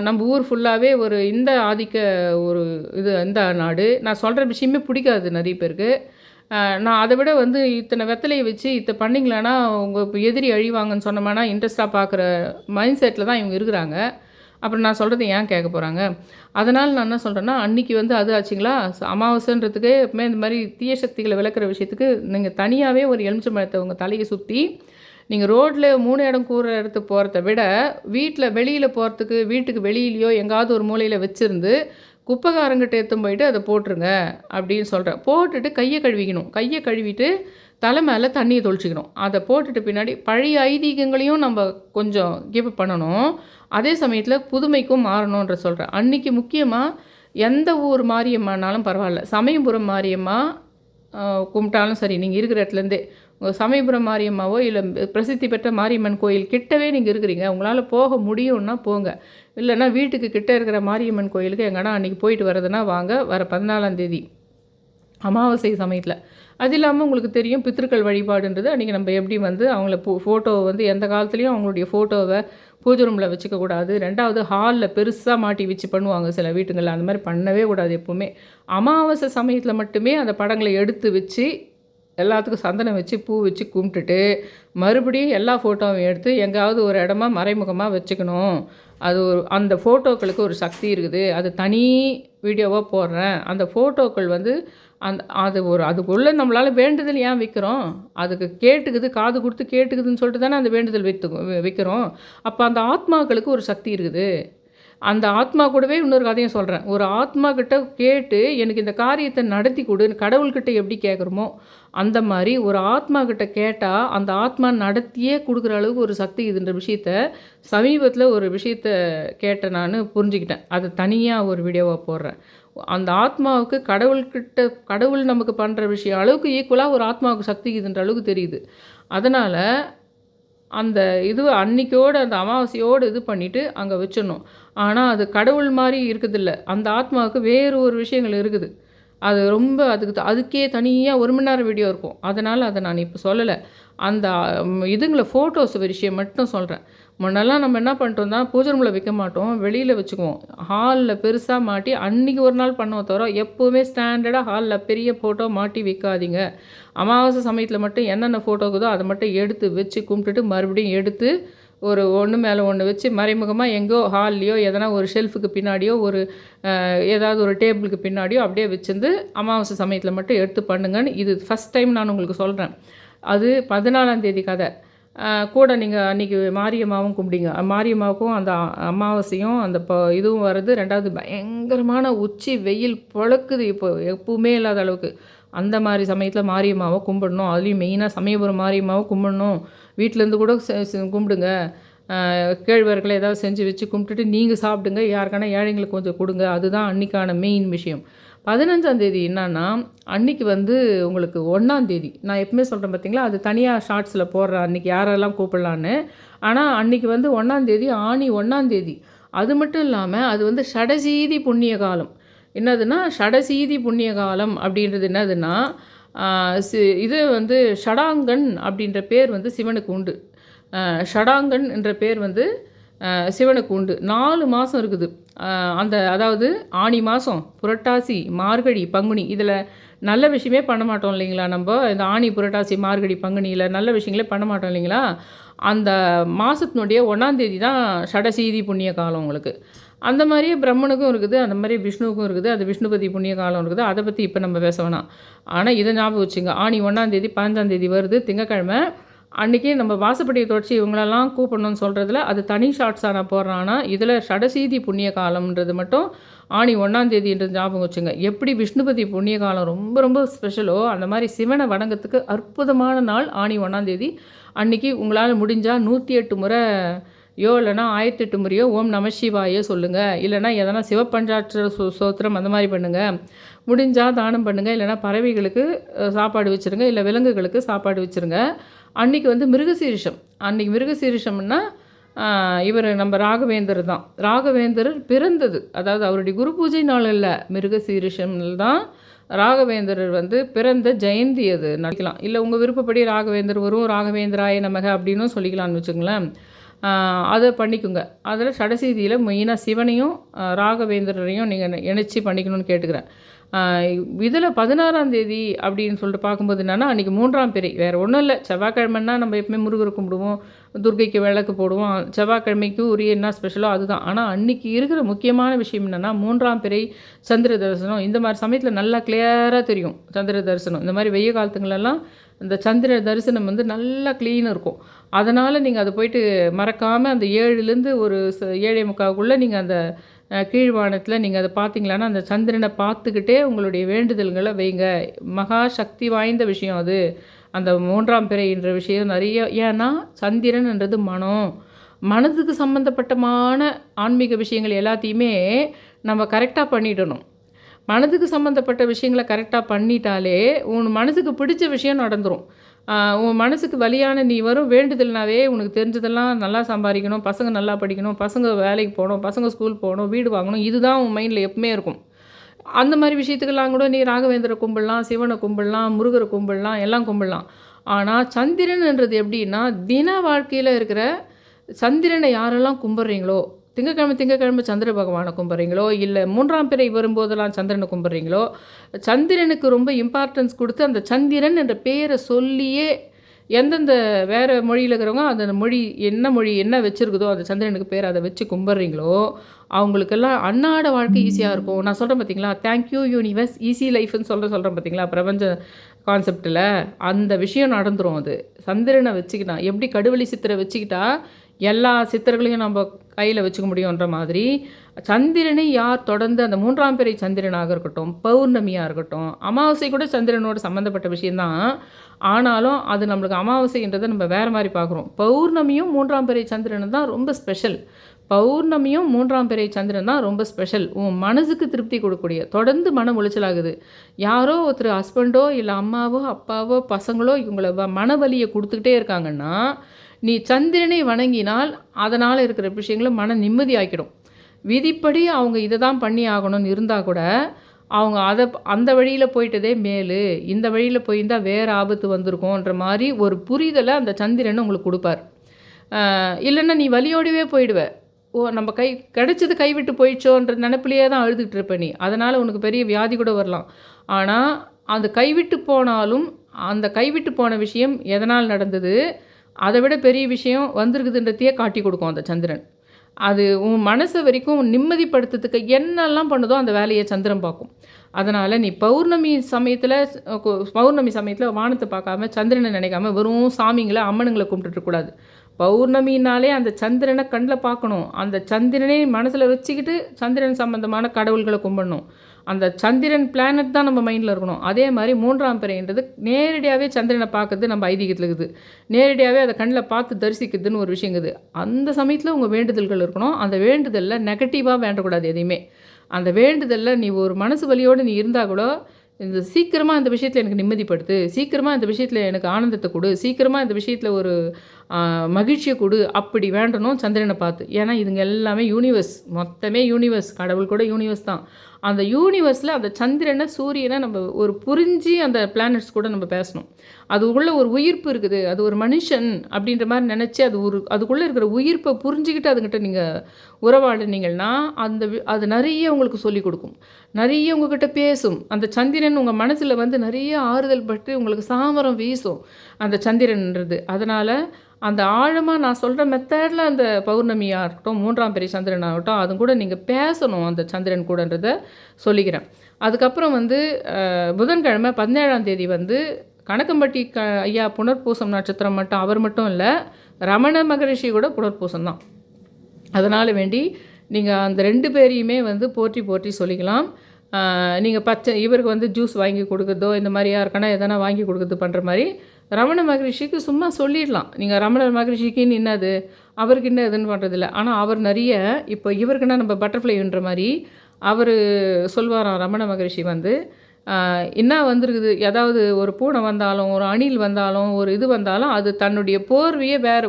நம்ப ஊர் ஃபுல்லாவே ஒரு இந்த ஆதிக்க ஒரு இந்த நாடு. நான் சொல்ற விஷயமே பிடிக்காது நெறைய பேருக்கு. நான் அத விட வந்து இத்தன வெத்தலைய வச்சு பண்ணீங்களான்னா, உங்க எதிரி அழிவாங்கன்னு சொன்னோம்னா, இன்ட்ரெஸ்ட்டா பார்க்குற மைண்ட் செட்ல தான் இவங்க இருக்கிறாங்க. அப்புறம் நான் சொல்றத ஏன் கேட்க போறாங்க? அதனால நான் என்ன சொல்றேன்னா, அன்னைக்கு வந்து அது ஆச்சுங்களா, அமாவாசைன்றதுக்கு எப்பவுமே இந்த மாரி தீய சக்திகள விலக்குற விஷயத்துக்கு, நீங்க தனியாவே ஒரு எலுமிச்சம்பழத்த உங்க தலைய சுத்தி, நீங்க ரோட்ல 3 இடம் கூடுற இடத்துக்கு போறத விட, வெளியில போறதுக்கு, வீட்டுக்கு வெளியிலயோ எங்காவது ஒரு மூலையில வச்சிருந்து, குப்பைக்காரங்கிட்ட எடுத்துன்னு போயிட்டு அத போட்டுருங்க, அப்படின்னு சொல்றேன். போட்டுட்டு கைய கழுவிக்கணும். கைய கழுவிட்டு, தலை மேல தண்ணிய தெளிச்சுக்கணும். அத போட்டுட்டு பின்னாடி பழைய ஐதீகங்களையும் நம்ப கொஞ்சம் கிவ் அப் பண்ணணும். அதே சமயத்தில புதுமைக்கும் மாறணுன்ற சொல்றேன். அன்னைக்கு முக்கியமா எந்த ஊர் மாரியம்மானாலும் பரவால்ல. சமயபுரம் மாரியம்மா கும்பிட்டாலும் சரி, நீங்க இருக்கிற இடத்துலேருந்தே. சமயபுரம் மாரியம்மாவோ, இல்ல பிரசித்தி பெற்ற மாரியம்மன் கோயில் கிட்டவே நீங்க இருக்கிறீங்க. உங்களால போக முடியும்னா போங்க. இல்லன்னா வீட்டுக்கு கிட்ட இருக்கிற மாரியம்மன் கோயிலுக்கு எங்கனா அன்னைக்கு போயிட்டு வரதுன்னா வாங்க. வர 14ஆம் தேதி. அமாவாசை சமயத்தில். அது இல்லாமல் உங்களுக்கு தெரியும் பித்திருக்கள் வழிபாடுன்றது அன்றைக்கி நம்ம எப்படி வந்து அவங்கள ஃபோட்டோவை வந்து எந்த காலத்துலேயும் அவங்களுடைய ஃபோட்டோவை பூஜை ரூமில் வச்சுக்கக்கூடாது. 2வது ஹாலில் பெருசாக மாட்டி வச்சு பண்ணுவாங்க சில வீட்டுங்களில். அந்த மாதிரி பண்ணவே கூடாது எப்போவுமே. அமாவாசை சமயத்தில் மட்டுமே அந்த படங்களை எடுத்து வச்சு எல்லாத்துக்கும் சந்தனம் வச்சு பூ வச்சு கும்பிட்டுட்டு மறுபடியும் எல்லா ஃபோட்டோவையும் எடுத்து எங்கேயாவது ஒரு இடமா மறைமுகமாக வச்சுக்கணும். அது அந்த ஃபோட்டோக்களுக்கு ஒரு சக்தி இருக்குது. அது தனி வீடியோவாக போடுறேன். அந்த ஃபோட்டோக்கள் வந்து அதுக்குள்ளே நம்மளால் வேண்டுதல் ஏன் வைக்கிறோம்? அதுக்கு கேட்டுக்குது, காது கொடுத்து கேட்டுக்குதுன்னு சொல்லிட்டு தானே அந்த வேண்டுதல் வைக்கிறோம். அப்போ அந்த ஆத்மாக்களுக்கு ஒரு சக்தி இருக்குது. அந்த ஆத்மா கூடவே இன்னொரு கதையும் சொல்கிறேன். ஒரு ஆத்மா கிட்ட கேட்டு எனக்கு இந்த காரியத்தை நடத்தி கொடுன்னு கடவுள்கிட்ட எப்படி கேட்குறோமோ அந்த மாதிரி ஒரு ஆத்மா கிட்ட கேட்டால் அந்த ஆத்மா நடத்தியே கொடுக்குற அளவுக்கு ஒரு சக்தி இதுன்ற விஷயத்த சமீபத்தில் ஒரு விஷயத்த கேட்டேன், நான் புரிஞ்சுக்கிட்டேன். அதை தனியாக ஒரு வீடியோவாக போடுறேன். அந்த ஆத்மாவுக்கு கடவுள் நமக்கு பண்ணுற விஷயம் அளவுக்கு ஈக்குவலாக ஒரு ஆத்மாவுக்கு சக்தி இதுன்ற அளவுக்கு தெரியுது. அதனால் அந்த அன்னைக்கோடு அந்த அமாவாசையோடு இது பண்ணிவிட்டு அங்கே வச்சிடணும். ஆனால் அது கடவுள் மாதிரி இருக்குதில்ல. அந்த ஆத்மாவுக்கு வேறு ஒரு விஷயங்கள் இருக்குது. அது ரொம்ப அதுக்கே தனியாக 1 மணி நேரம் வீடியோ இருக்கும். அதனால் அதை நான் இப்போ சொல்லலை. அந்த ஃபோட்டோஸ் விஷயம் மட்டும் சொல்கிறேன். முன்னெல்லாம் நம்ம என்ன பண்ணிட்டோம்னா பூஜை ரூமில் வைக்க மாட்டோம், வெளியில் வச்சுக்குவோம். ஹாலில் பெருசாக மாட்டி அன்றைக்கி ஒரு நாள் பண்ணுவோம் தவிர எப்போவுமே ஸ்டாண்டர்டாக ஹாலில் பெரிய ஃபோட்டோ மாட்டி வைக்காதீங்க. அமாவாசை சமயத்தில் மட்டும் என்னென்ன ஃபோட்டோ இருக்குதோ அதை மட்டும் எடுத்து வச்சு கும்பிட்டுட்டு மறுபடியும் எடுத்து ஒரு ஒன்று மேலே ஒன்று வச்சு மறைமுகமாக எங்கோ ஹால்லையோ எதனா ஒரு ஷெல்ஃபுக்கு பின்னாடியோ ஒரு ஏதாவது ஒரு டேபிளுக்கு பின்னாடியோ அப்படியே வச்சிருந்து அமாவாசை சமயத்தில் மட்டும் எடுத்து பண்ணுங்கன்னு இது ஃபஸ்ட் டைம் நான் உங்களுக்கு சொல்கிறேன். அது 14ஆம் தேதி கதை. கூட நீங்கள் அன்றைக்கி மாரியம்மாவும் கும்பிடிங்க. மாரியம்மாவுக்கும் அந்த அமாவாசையும் அந்த இதுவும் வருது. 2வது பயங்கரமான உச்சி வெயில் பொழக்குது இப்போ எப்பவுமே இல்லாத அளவுக்கு. அந்த மாதிரி சமயத்தில் மாரியம்மாவை கும்பிடணும். அதுலேயும் மெயினாக சமயபுரம் மாரியம்மாவை கும்பிடணும். வீட்டிலேருந்து கூட கும்பிடுங்க. கேழ்வரகுல ஏதாவது செஞ்சு வச்சு கும்பிட்டுட்டு நீங்கள் சாப்பிடுங்க. யாருக்கான ஏழைங்களுக்கு கொஞ்சம் கொடுங்க. அதுதான் அன்றைக்கான மெயின் விஷயம். 15ஆம் தேதி என்னன்னா அன்றைக்கி வந்து உங்களுக்கு 1ஆம் தேதி நான் எப்பவுமே சொல்கிறேன் பார்த்தீங்களா, அது தனியாக ஷார்ட்ஸில் போடுறேன் அன்றைக்கி யாரெல்லாம் கூப்பிடலான்னு. ஆனால் அன்றைக்கி வந்து 1ஆம் தேதி ஆனி 1ஆம் தேதி. அது மட்டும் இல்லாமல் அது வந்து ஷடசீதி புண்ணிய காலம். என்னதுன்னா ஷடசீதி புண்ணிய காலம் அப்படின்றது என்னதுன்னா இது வந்து ஷடாங்கன் அப்படின்ற பேர் வந்து சிவனுக்கு உண்டு. ஷடாங்கன் என்ற பேர் வந்து சிவனுக்கு உண்டு. 4 மாதம் இருக்குது. அதாவது ஆனி மாதம், புரட்டாசி, மார்கழி, பங்குனி. இதில் நல்ல விஷயமே பண்ண மாட்டோம் இல்லைங்களா? நம்ம இந்த ஆனி, புரட்டாசி, மார்கழி, பங்குனியில் நல்ல விஷயங்களே பண்ண மாட்டோம் இல்லைங்களா? அந்த மாதத்தினுடைய 1ஆம் தேதி தான் ஷடசீதி புண்ணிய காலம் உங்களுக்கு. அந்த மாதிரியே பிரம்மனுக்கும் இருக்குது, அந்த மாதிரி விஷ்ணுவுக்கும் இருக்குது. அது விஷ்ணுபதி புண்ணிய காலம் இருக்குது. அதை பற்றி இப்போ நம்ம பேச வேணாம். ஆனால் இதை ஞாபகம் வச்சுங்க. ஆனி 1ஆம் தேதி 15ஆம் தேதி வருது திங்கக்கிழமை. அன்றைக்கி நம்ம வாசப்படியை தொடச்சி இவங்களெல்லாம் கூப்பிடணும்னு சொல்கிறதுல அது தனி ஷார்ட்ஸாக நான் போடுறேன். ஆனால் இதில் ஷடசீதி புண்ணிய காலம்ன்றது மட்டும் ஆனி 1ஆம் தேதின்றது ஞாபகம் வச்சுங்க. எப்படி விஷ்ணுபதி புண்ணிய காலம் ரொம்ப ரொம்ப ஸ்பெஷலோ அந்த மாதிரி சிவனை வணங்கத்துக்கு அற்புதமான நாள் ஆனி 1ஆம் தேதி. அன்றைக்கி உங்களால் முடிஞ்சால் 108 முறை இல்லைனா 1008 முறையோ ஓம் நம சிவாய சொல்லுங்கள். இல்லைனா எதனா சிவபஞ்சாட்சர ஸ்தோத்திரம் அந்த மாதிரி பண்ணுங்கள். முடிஞ்சால் தானம் பண்ணுங்கள். இல்லைனா பறவைகளுக்கு சாப்பாடு வச்சுருங்க. இல்லை விலங்குகளுக்கு சாப்பாடு வச்சுருங்க. அன்றைக்கி வந்து மிருகசீரிஷம். அன்றைக்கி மிருகசீரிஷம்னா இவர் நம்ம ராகவேந்தர் தான். ராகவேந்தர் பிறந்தது, அதாவது அவருடைய குரு பூஜை நாள் இல்லை, மிருகசீரிஷமில் தான் ராகவேந்தர் வந்து பிறந்த ஜெயந்தி. அது நினைக்கலாம். இல்லை உங்கள் விருப்பப்படி ராகவேந்தர் வரும், ராகவேந்திராய நமக அப்படின்னும் சொல்லிக்கலாம்னு வச்சுங்களேன். அதை பண்ணிக்கோங்க. அதில் ஷடசீதியில் மெயினாக சிவனையும் ராகவேந்திரரையும் நீங்கள் இணைச்சி பண்ணிக்கணும்னு கேட்டுக்கிறேன். இதில் 16ஆம் தேதி அப்படின்னு சொல்லிட்டு பார்க்கும்போது என்னென்னா அன்றைக்கி 3ஆம் பிறை. வேறு ஒன்றும் இல்லை. செவ்வாய்க்கிழமைன்னா நம்ம எப்பவுமே முருகரை கும்பிடுவோம், துர்க்கைக்கு விளக்கு போடுவோம். செவ்வாய்க்கிழமைக்கு உரிய என்ன ஸ்பெஷலோ அதுதான். ஆனால் அன்றைக்கி இருக்கிற முக்கியமான விஷயம் என்னென்னா 3ஆம் பிறை சந்திர தரிசனம். இந்த மாதிரி சமயத்தில் நல்லா கிளியராக தெரியும் சந்திர தரிசனம். இந்த மாதிரி வெய்ய காலத்துங்களெல்லாம் இந்த சந்திர தரிசனம் வந்து நல்லா க்ளீனாக இருக்கும். அதனால் நீங்கள் அதை போயிட்டு மறக்காமல் அந்த 7லேருந்து ஒரு 7:45க்குள்ளே நீங்கள் அந்த கீழ்வானத்தில் நீங்கள் அதை பார்த்தீங்களான்னா அந்த சந்திரனை பார்த்துக்கிட்டே உங்களுடைய வேண்டுதல்களை வைங்க. மகா சக்தி வாய்ந்த விஷயம் அது. அந்த 3ஆம் பிறைன்ற விஷயம் நிறைய. ஏன்னா சந்திரன்ன்றது மனதுக்கு சம்மந்தப்பட்டமான ஆன்மீக விஷயங்கள் எல்லாத்தையுமே நம்ம கரெக்டாக பண்ணிடணும். மனதுக்கு சம்மந்தப்பட்ட விஷயங்களை கரெக்டாக பண்ணிட்டாலே உன் மனசுக்கு பிடிச்ச விஷயம் நடந்துடும். உன் மனசுக்கு வலியான நீ வரும் வேண்டுதல்னாவே உனக்கு தெரிஞ்சதெல்லாம் நல்லா சம்பாதிக்கணும், பசங்க நல்லா படிக்கணும், பசங்க வேலைக்கு போகணும், பசங்க ஸ்கூல் போகணும், வீடு வாங்கணும், இதுதான் உன் மைண்டில் எப்பவுமே இருக்கும். அந்த மாதிரி விஷயத்துக்கெல்லாம் கூட நீ ராகவேந்திர கும்பிடலாம், சிவனை கும்பிடலாம், முருகரை கும்பிடலாம், எல்லாம் கும்பிடலாம். ஆனால் சந்திரன்ன்றது எப்படின்னா, தின வாழ்க்கையில் இருக்கிற சந்திரனை யாரெல்லாம் கும்பிட்றீங்களோ, திங்கக்கிழமை திங்கக்கிழமை சந்திர பகவானை கும்பிட்றீங்களோ, இல்லை 3ஆம் பிறை வரும்போதெல்லாம் சந்திரனை கும்பிட்றீங்களோ, சந்திரனுக்கு ரொம்ப இம்பார்ட்டன்ஸ் கொடுத்து அந்த சந்திரன் என்ற பேரை சொல்லியே எந்தெந்த வேறு மொழியில் இருக்கிறவங்க அந்த மொழி என்ன வச்சுருக்குதோ அந்த சந்திரனுக்கு பேர் அதை வச்சு கும்பிட்றீங்களோ, அவங்களுக்கெல்லாம் அன்னாட வாழ்க்கை ஈஸியாக இருக்கும். நான் சொல்கிறேன் பார்த்தீங்களா, தேங்க்யூ யூனிவர்ஸ் ஈஸி லைஃப்னு சொல்கிறேன் பார்த்தீங்களா, பிரபஞ்ச கான்செப்டில் அந்த விஷயம் நடந்துடும். அது சந்திரனை வச்சுக்கிட்டா எப்படி கடுவெளி சித்திரை வச்சுக்கிட்டா எல்லா சித்தர்களையும் நம்ம கையில் வச்சுக்க முடியுன்ற மாதிரி, சந்திரனை யார் தொடர்ந்து அந்த 3ஆம் பிறை சந்திரனாக இருக்கட்டும், பௌர்ணமியாக இருக்கட்டும், அமாவாசை கூட சந்திரனோட சம்மந்தப்பட்ட விஷயந்தான். ஆனாலும் அது நம்மளுக்கு அமாவாசைன்றதை நம்ம வேறு மாதிரி பார்க்குறோம். பௌர்ணமியும் 3ஆம் பிறை சந்திரன் தான் ரொம்ப ஸ்பெஷல். பௌர்ணமியும் 3ஆம் பிறை சந்திரன் தான் ரொம்ப ஸ்பெஷல். உன் மனசுக்கு திருப்தி கொடுக்கக்கூடிய, தொடர்ந்து மன உளைச்சலாகுது, யாரோ ஒருத்தர் ஹஸ்பண்டோ இல்லை அம்மாவோ அப்பாவோ பசங்களோ இவங்கள மன வலியை கொடுத்துக்கிட்டே இருக்காங்கன்னா, நீ சந்திரனை வணங்கினால் அதனால் இருக்கிற விஷயங்களும் மன நிம்மதி ஆக்கிடும். விதிப்படி அவங்க இதை தான் பண்ணி ஆகணும்னு இருந்தால் கூட அவங்க அந்த வழியில் போயிட்டதே மேலு, இந்த வழியில் போயிருந்தால் வேறு ஆபத்து வந்திருக்கோன்ற மாதிரி ஒரு புரிதலை அந்த சந்திரன் உங்களுக்கு கொடுப்பார். இல்லைன்னா நீ வலியோடவே போயிடுவ. நம்ம கிடச்சது கைவிட்டு போயிடுச்சோன்ற நினப்பிலேயே தான் அழுதுகிட்டு இருப்ப நீ. அதனால் உனக்கு பெரிய வியாதி கூட வரலாம். ஆனால் அந்த கைவிட்டு போனாலும் அந்த கைவிட்டு போன விஷயம் எதனால் நடந்தது, அதை விட பெரிய விஷயம் வந்திருக்குதுன்றதையே காட்டி கொடுக்கும் அந்த சந்திரன். அது உன் மனசை வரைக்கும் நிம்மதிப்படுத்துறதுக்கு என்னெல்லாம் பண்ணுதோ அந்த வேலையை சந்திரன் பார்க்கும். அதனால் நீ பௌர்ணமி சமயத்தில் வானத்தை பார்க்காம சந்திரனை நினைக்காம வெறும் சாமிங்களை அம்மனுங்களை கும்பிட்டுருக்கூடாது. பௌர்ணமினாலே அந்த சந்திரனை கண்ணில் பார்க்கணும். அந்த சந்திரனை மனசில் வச்சுக்கிட்டு சந்திரன் சம்பந்தமான கடவுள்களை கும்பிடணும். அந்த சந்திரன் பிளானட் தான் நம்ம மைண்டில் இருக்கணும். அதே மாதிரி 3ஆம் பிறைன்றது நேரடியாகவே சந்திரனை பார்க்குறது நம்ம ஐதீகத்தில் இருக்குது. நேரடியாகவே அதை கண்ணில் பார்த்து தரிசிக்கிறதுன்னு ஒரு விஷயம் இருக்குது. அந்த சமயத்தில் உங்கள் வேண்டுதல்கள் இருக்கணும். அந்த வேண்டுதலில் நெகட்டிவாக வேண்டக்கூடாது எதையுமே. அந்த வேண்டுதலில் நீ ஒரு மனசு வலியோடு நீ இருந்தால் கூட, இந்த சீக்கிரமாக இந்த விஷயத்தில் எனக்கு நிம்மதிப்படுத்து, சீக்கிரமாக இந்த விஷயத்தில் எனக்கு ஆனந்தத்தை கொடு, சீக்கிரமாக இந்த விஷயத்தில் ஒரு மகிழ்ச்சியை கொடு, அப்படி வேண்டணும் சந்திரனை பார்த்து. ஏன்னா இதுங்க எல்லாமே யூனிவர்ஸ், மொத்தமே யூனிவர்ஸ், கடவுள் கூட யூனிவர்ஸ் தான். அந்த யூனிவர்ஸில் அந்த சந்திரனை சூரியனை நம்ம ஒரு புரிஞ்சு அந்த பிளானட்ஸ் கூட நம்ம பேசணும். அது உள்ள ஒரு உயிர்ப்பு இருக்குது, அது ஒரு மனுஷன் அப்படின்ற மாதிரி நினச்சி அதுக்குள்ளே இருக்கிற உயிர்ப்பை புரிஞ்சுக்கிட்டு அதுங்கிட்ட நீங்கள் உறவாடினீங்கன்னா அது நிறைய உங்களுக்கு சொல்லிக் கொடுக்கும், நிறைய உங்ககிட்ட பேசும். அந்த சந்திரன் உங்கள் மனசில் வந்து நிறைய ஆறுதல் பட்டு உங்களுக்கு சாமரம் வீசும் அந்த சந்திரன்ன்றது. அதனால் அந்த ஆழமாக நான் சொல்கிற மெத்தடில் அந்த பௌர்ணமியாக இருக்கட்டும், 3ஆம் பிறை சந்திரன் ஆகட்டும், அது கூட நீங்கள் பேசணும் அந்த சந்திரன் கூடன்றதை சொல்லிக்கிறேன். அதுக்கப்புறம் வந்து புதன்கிழமை 17ஆம் தேதி வந்து கணக்கம்பட்டி ஐயா புனர்பூசம் நட்சத்திரம் அவர் மட்டும் இல்லை, ரமண மகரிஷி கூட புனர்பூசம் தான். அதனால் வேண்டி நீங்கள் அந்த 2 பேரையுமே வந்து போற்றி சொல்லிக்கலாம். நீங்கள் இவருக்கு வந்து ஜூஸ் வாங்கி கொடுக்குறதோ இந்த மாதிரி யாருக்கானா எதனா வாங்கி கொடுக்குறது பண்ணுற மாதிரி ரமண மகரிஷிக்கு சும்மா சொல்லிடலாம். நீங்கள் ரமண மகரிஷிக்குன்னு என்னது, அவருக்கு என்ன எதுன்னு பண்ணுறதில்ல. ஆனால் அவர் நிறைய இப்போ இவருக்குன்னா நம்ம பட்டர்ஃப்ளைன்ற மாதிரி அவர் சொல்வாராம். ரமண மகரிஷி வந்து என்ன வந்திருக்குது, ஏதாவது ஒரு பூனை வந்தாலும் ஒரு அணில் வந்தாலும் ஒரு இது வந்தாலும் அது தன்னுடைய போர்வையே வேறு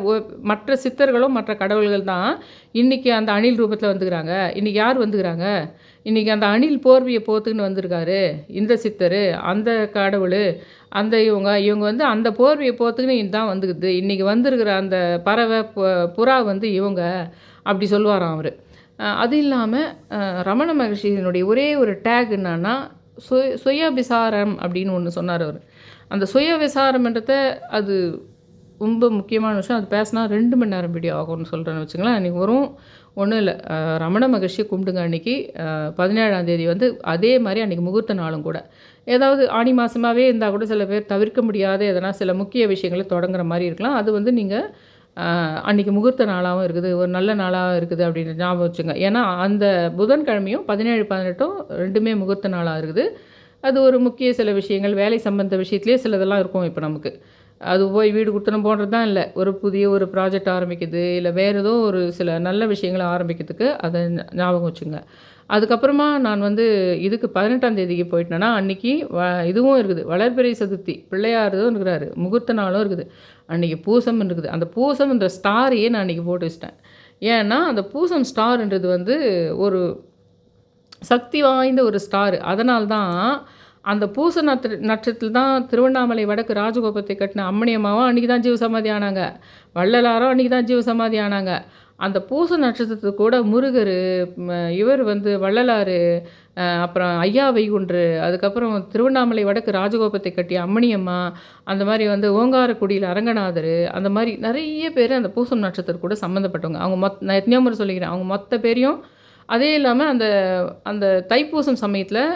மற்ற சித்தர்களும் மற்ற கடவுள்கள் தான் இன்றைக்கி அந்த அணில் ரூபத்தில் வந்துக்கிறாங்க. இன்றைக்கி யார் வந்துக்கிறாங்க, இன்றைக்கி அந்த அணில் போர்வையை போத்துக்குன்னு வந்திருக்காரு இந்த சித்தர், அந்த கடவுள், அந்த இவங்க வந்து அந்த போர்வையை போத்துக்குன்னு தான் வந்துக்குது. இன்றைக்கி வந்திருக்கிற அந்த பறவை புறா வந்து இவங்க அப்படி சொல்லுவாராம் அவர். அது இல்லாமல் ரமண மகரிஷியினுடைய ஒரே ஒரு டேக் என்னன்னா சுயவிசாரம் அப்படின்னு ஒன்று சொன்னார் அவர். அந்த சுயவிசாரம்ன்றத அது ரொம்ப முக்கியமான விஷயம். அது பேசினா 2 மணி நேரம் வீடியோ ஆகும்னு சொல்கிறேன்னு வச்சுங்களேன். அன்றைக்கி வரும் ஒன்றும் இல்லை, ரமண மகர்ஷியை கும்பிடுங்க. அன்றைக்கி 17ஆம் தேதி வந்து அதே மாதிரி அன்றைக்கி முகூர்த்த நாளும் கூட. ஏதாவது ஆடி மாதமாகவே இருந்தால் கூட சில பேர் தவிர்க்க முடியாத எதனா சில முக்கிய விஷயங்களை தொடங்குற மாதிரி இருக்கலாம். அது வந்து நீங்கள் அன்றைக்கி முகூர்த்த நாளாகவும் இருக்குது, ஒரு நல்ல நாளாக இருக்குது அப்படின்னு ஞாபகம் வச்சுங்க. ஏன்னா அந்த புதன்கிழமையும் 17, 18 2மே முகூர்த்த நாளாக இருக்குது. அது ஒரு முக்கிய சில விஷயங்கள் வேலை சம்பந்த விஷயத்துலேயே சிலதெல்லாம் இருக்கும். இப்போ நமக்கு அது போய் வீடு கொடுத்தனம் போடுறது தான் இல்லை, ஒரு புதிய ஒரு ப்ராஜெக்ட் ஆரம்பிக்குது, இல்லை வேறு ஏதோ ஒரு சில நல்ல விஷயங்களை ஆரம்பிக்கிறதுக்கு அதை ஞாபகம் வச்சுங்க. அதுக்கப்புறமா நான் வந்து இதுக்கு 18ஆம் தேதிக்கு போயிட்டேன்னா அன்றைக்கி இதுவும் இருக்குது, வளர்பிறை சதுர்த்தி, பிள்ளையாரதும் இருக்கிறாரு, முகூர்த்த நாளும் இருக்குது, அன்றைக்கி பூசம் இருக்குது. அந்த பூசம்ன்ற ஸ்டாரையே நான் அன்றைக்கி போட்டு வச்சிட்டேன். ஏன்னா அந்த பூசம் ஸ்டார்ன்றது வந்து ஒரு சக்தி வாய்ந்த ஒரு ஸ்டார். அதனால தான் அந்த பூச நட்சத்திரத்தில தான் திருவண்ணாமலை வடக்கு ராஜகோபுரத்தை கட்டின அம்மணி அம்மாவும் அன்றைக்கி தான் ஜீவசமாதி ஆனாங்க. வள்ளலாரும் அன்றைக்கி தான் ஜீவசமாதி ஆனாங்க. அந்த பூச நட்சத்திரத்துக்கு கூட முருகர், இவர் வந்து வள்ளலார், அப்புறம் ஐயா வைகுண்டர், அதுக்கப்புறம் திருவண்ணாமலை வடக்கு ராஜகோபுரத்தை கட்டிய அம்மணி அம்மா, அந்த மாதிரி வந்து ஓங்காரக்குடியில் அரங்கநாதர், அந்த மாதிரி நிறைய பேர் அந்த பூசம் நட்சத்திரம் கூட சம்மந்தப்பட்டவங்க. அவங்க நான் எத்தனையோ முறை சொல்லிக்கிறேன். அவங்க மொத்த பேரையும் அதே இல்லாமல் அந்த அந்த தைப்பூசம் சமயத்தில்